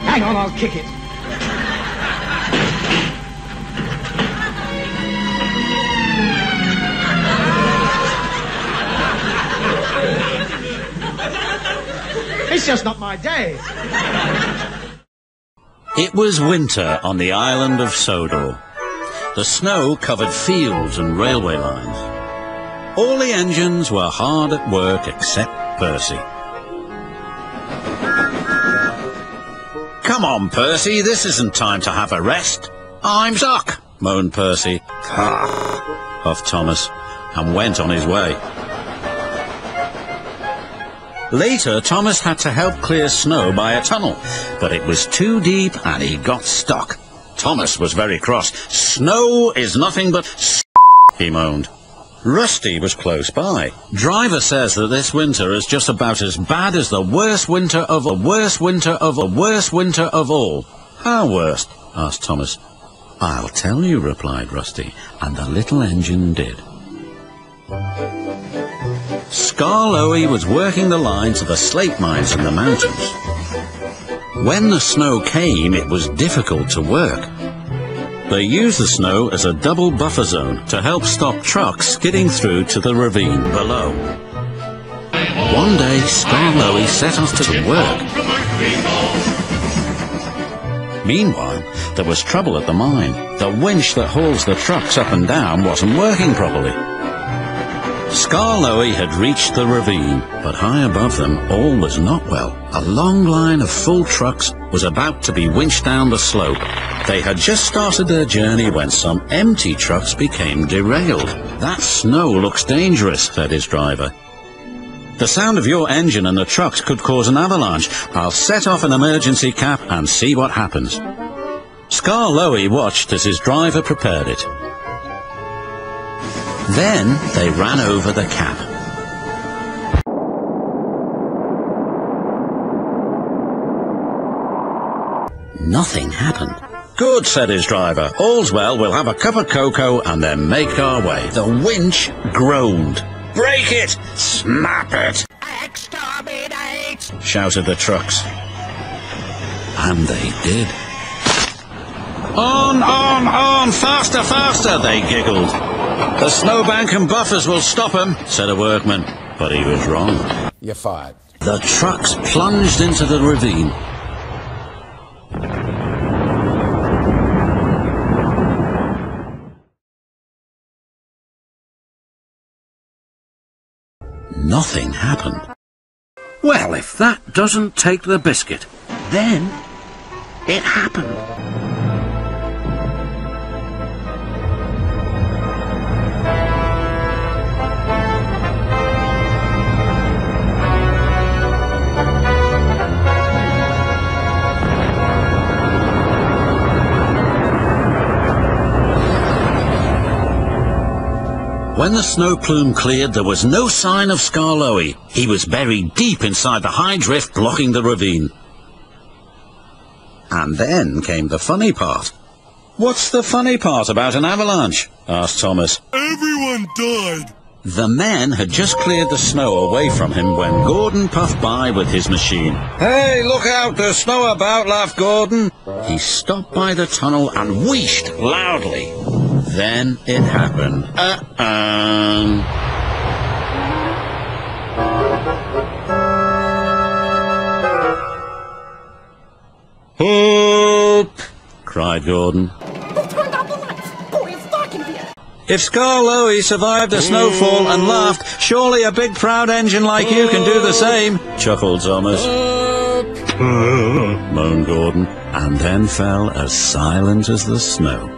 Hang on, I'll kick it. It's just not my day. It was winter on the island of Sodor. The snow covered fields and railway lines. All the engines were hard at work except Percy. "Come on, Percy, this isn't time to have a rest." "I'm stuck," moaned Percy. Huffed Thomas, and went on his way. Later, Thomas had to help clear snow by a tunnel, but it was too deep and he got stuck. Thomas was very cross. "Snow is nothing but he moaned. Rusty was close by. "Driver says that this winter is just about as bad as the worst winter of all. "How worst?" asked Thomas. "I'll tell you," replied Rusty, and the little engine did. Skarloey was working the line to the slate mines in the mountains. When the snow came, it was difficult to work. They used the snow as a double buffer zone to help stop trucks skidding through to the ravine below. One day, Skarloey set off to work. Meanwhile, there was trouble at the mine. The winch that hauls the trucks up and down wasn't working properly. Skarloey had reached the ravine, but high above them all was not well. A long line of full trucks was about to be winched down the slope. They had just started their journey when some empty trucks became derailed. "That snow looks dangerous," said his driver. "The sound of your engine and the trucks could cause an avalanche. I'll set off an emergency cap and see what happens." Skarloey watched as his driver prepared it. Then they ran over the cap. Nothing happened. "Good," said his driver. "All's well, we'll have a cup of cocoa and then make our way." The winch groaned. "Break it! Snap it! Exterminate!" shouted the trucks. And they did. "On, faster, faster," they giggled. "The snowbank and buffers will stop him," said a workman, but he was wrong. "You're fired." The trucks plunged into the ravine. Nothing happened. Well, if that doesn't take the biscuit. Then it happened. When the snow plume cleared, there was no sign of Skarloey. He was buried deep inside the high drift blocking the ravine. And then came the funny part. "What's the funny part about an avalanche?" asked Thomas. "Everyone died." The men had just cleared the snow away from him when Gordon puffed by with his machine. "Hey, look out, there's snow about," laughed Gordon. He stopped by the tunnel and wheeshed loudly. Then it happened. "Help!" cried Gordon. Who turned out the lights? Boy, it's dark in here. If Skarloey survived the snowfall and laughed, surely a big proud engine like you can do the same, chuckled Thomas. Moaned Gordon, and then fell as silent as the snow.